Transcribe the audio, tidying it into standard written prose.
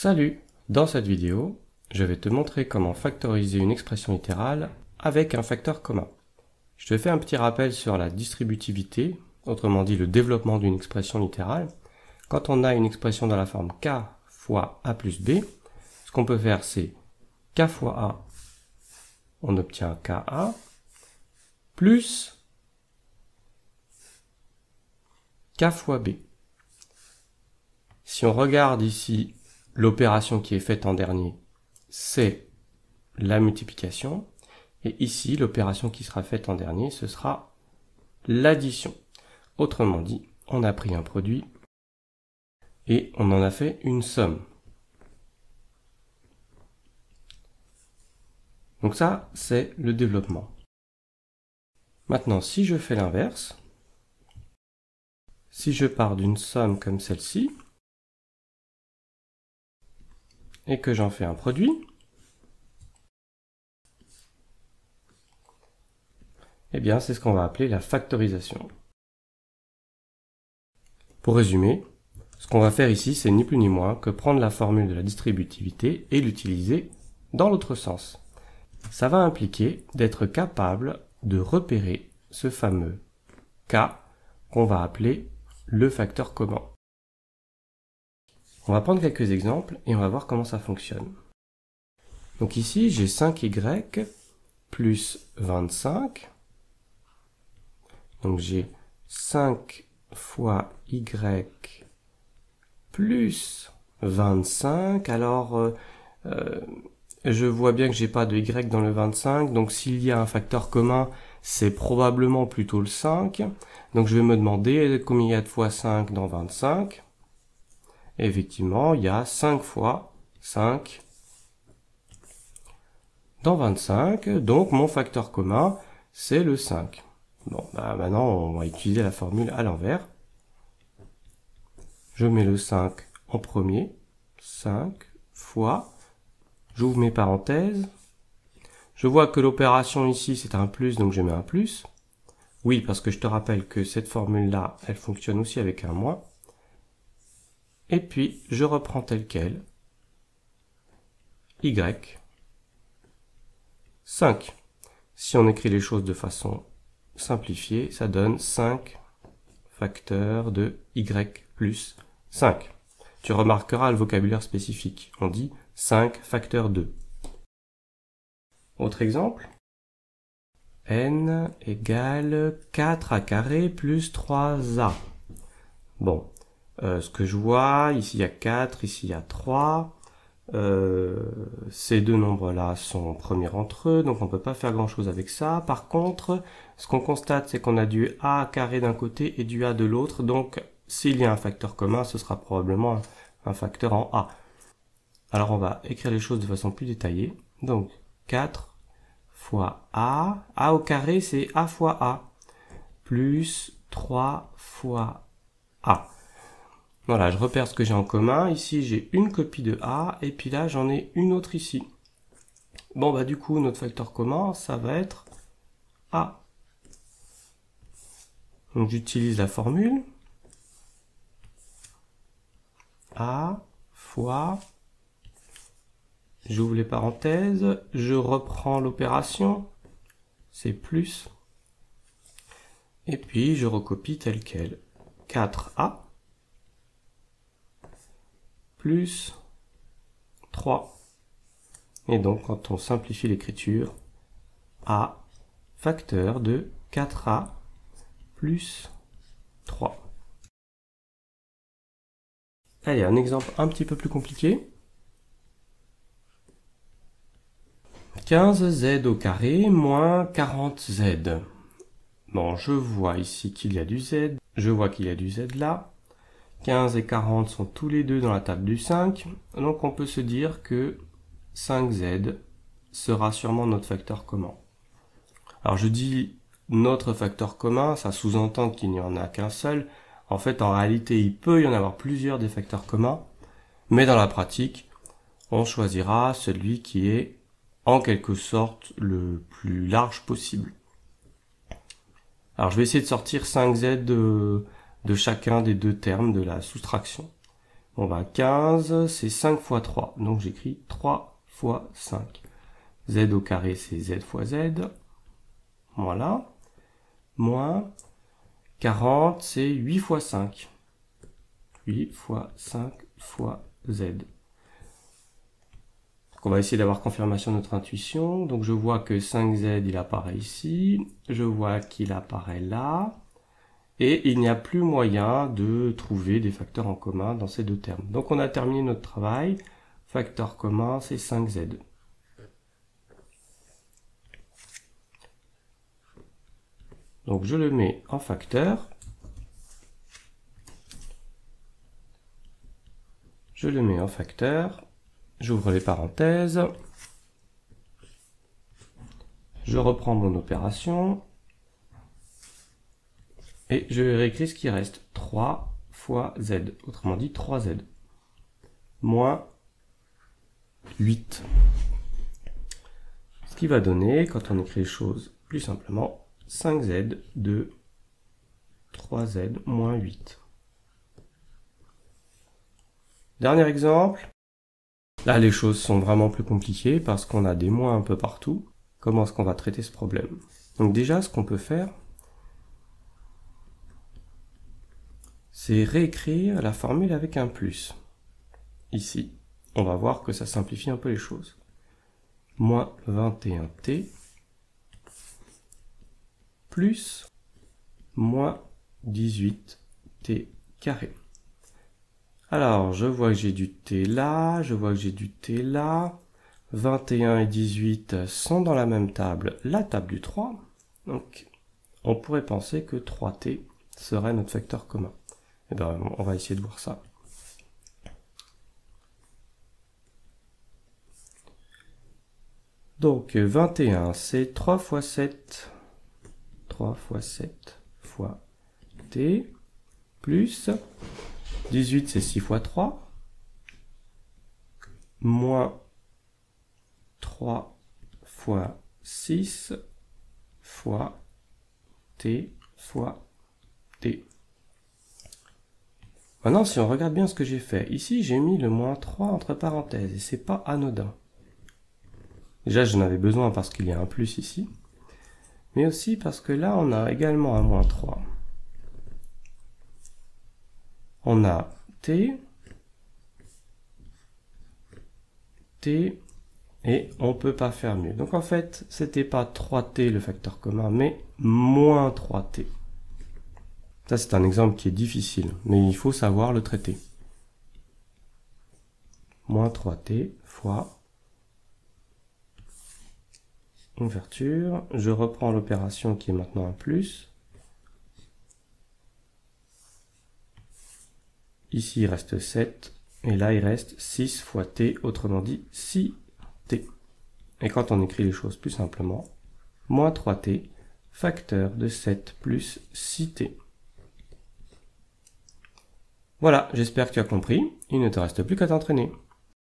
Salut! Dans cette vidéo, je vais te montrer comment factoriser une expression littérale avec un facteur commun. Je te fais un petit rappel sur la distributivité, autrement dit le développement d'une expression littérale. Quand on a une expression dans la forme k fois a plus b, ce qu'on peut faire c'est k fois a, on obtient ka, plus k fois b. Si on regarde ici, l'opération qui est faite en dernier, c'est la multiplication. Et ici, l'opération qui sera faite en dernier, ce sera l'addition. Autrement dit, on a pris un produit et on en a fait une somme. Donc ça, c'est le développement. Maintenant, si je fais l'inverse, si je pars d'une somme comme celle-ci, et que j'en fais un produit, eh bien c'est ce qu'on va appeler la factorisation. Pour résumer, ce qu'on va faire ici, c'est ni plus ni moins que prendre la formule de la distributivité et l'utiliser dans l'autre sens. Ça va impliquer d'être capable de repérer ce fameux k qu'on va appeler le facteur commun. On va prendre quelques exemples et on va voir comment ça fonctionne. Donc ici, j'ai 5y plus 25. Donc j'ai 5 fois y plus 25. Alors, je vois bien que j'ai pas de y dans le 25. Donc s'il y a un facteur commun, c'est probablement plutôt le 5. Donc je vais me demander combien il y a de fois 5 dans 25. Et effectivement, il y a 5 fois 5 dans 25. Donc mon facteur commun, c'est le 5. Bon, bah maintenant, on va utiliser la formule à l'envers. Je mets le 5 en premier. 5 fois, j'ouvre mes parenthèses. Je vois que l'opération ici, c'est un plus, donc je mets un plus. Oui, parce que je te rappelle que cette formule-là, elle fonctionne aussi avec un moins. Et puis, je reprends tel quel. Y. 5. Si on écrit les choses de façon simplifiée, ça donne 5 facteurs de y plus 5. Tu remarqueras le vocabulaire spécifique. On dit 5 facteurs de. Autre exemple. N égale 4a carré plus 3a. Bon, ce que je vois, ici il y a 4, ici il y a 3. Ces deux nombres-là sont premiers entre eux, donc on ne peut pas faire grand-chose avec ça. Par contre, ce qu'on constate, c'est qu'on a du a carré d'un côté et du a de l'autre, donc s'il y a un facteur commun, ce sera probablement un facteur en a. Alors on va écrire les choses de façon plus détaillée. Donc 4 fois a au carré c'est a fois a, plus 3 fois a. Voilà, je repère ce que j'ai en commun. Ici, j'ai une copie de A, et puis là, j'en ai une autre ici. Bon, bah du coup, notre facteur commun, ça va être A. Donc, j'utilise la formule. A fois, j'ouvre les parenthèses, je reprends l'opération, c'est plus, et puis je recopie tel quel. 4A plus 3. Et donc, quand on simplifie l'écriture, A facteur de 4A plus 3. Allez, un exemple un petit peu plus compliqué. 15z au carré moins 40z. Bon, je vois ici qu'il y a du z. Je vois qu'il y a du z là. 15 et 40 sont tous les deux dans la table du 5. Donc on peut se dire que 5z sera sûrement notre facteur commun. Alors je dis notre facteur commun, ça sous-entend qu'il n'y en a qu'un seul. En fait, en réalité, il peut y en avoir plusieurs des facteurs communs. Mais dans la pratique, on choisira celui qui est en quelque sorte le plus large possible. Alors je vais essayer de sortir 5z de chacun des deux termes de la soustraction. Bon bah 15, c'est 5 fois 3. Donc j'écris 3 fois 5. Z au carré, c'est Z fois Z. Voilà. Moins 40, c'est 8 fois 5. 8 fois 5 fois Z. Donc on va essayer d'avoir confirmation de notre intuition. Donc je vois que 5Z, il apparaît ici. Je vois qu'il apparaît là. Et il n'y a plus moyen de trouver des facteurs en commun dans ces deux termes. Donc on a terminé notre travail. Facteur commun, c'est 5Z. Donc je le mets en facteur. Je le mets en facteur. J'ouvre les parenthèses. Je reprends mon opération. Et je réécris ce qui reste. 3 fois Z. Autrement dit 3Z. Moins 8. Ce qui va donner, quand on écrit les choses plus simplement, 5Z de 3Z moins 8. Dernier exemple. Là, les choses sont vraiment plus compliquées parce qu'on a des moins un peu partout. Comment est-ce qu'on va traiter ce problème? Donc déjà, ce qu'on peut faire, c'est réécrire la formule avec un plus. Ici, on va voir que ça simplifie un peu les choses. Moins 21t plus moins 18t carré. Alors, je vois que j'ai du t là, je vois que j'ai du t là. 21 et 18 sont dans la même table, la table du 3. Donc, on pourrait penser que 3t serait notre facteur commun. Eh bien, on va essayer de voir ça. Donc, 21, c'est 3 fois 7. 3 fois 7 fois t, plus 18, c'est 6 fois 3, moins 3 fois 6 fois t fois t. Maintenant, si on regarde bien ce que j'ai fait, ici j'ai mis le moins 3 entre parenthèses, et c'est pas anodin. Déjà, j'en avais besoin parce qu'il y a un plus ici, mais aussi parce que là, on a également un moins 3. On a t, et on peut pas faire mieux. Donc en fait, c'était pas 3t le facteur commun, mais moins 3t. Ça, c'est un exemple qui est difficile, mais il faut savoir le traiter. Moins 3t fois ouverture. Je reprends l'opération qui est maintenant un plus. Ici, il reste 7. Et là, il reste 6 fois t, autrement dit 6t. Et quand on écrit les choses plus simplement, moins 3t, facteur de 7 plus 6t. Voilà, j'espère que tu as compris. Il ne te reste plus qu'à t'entraîner.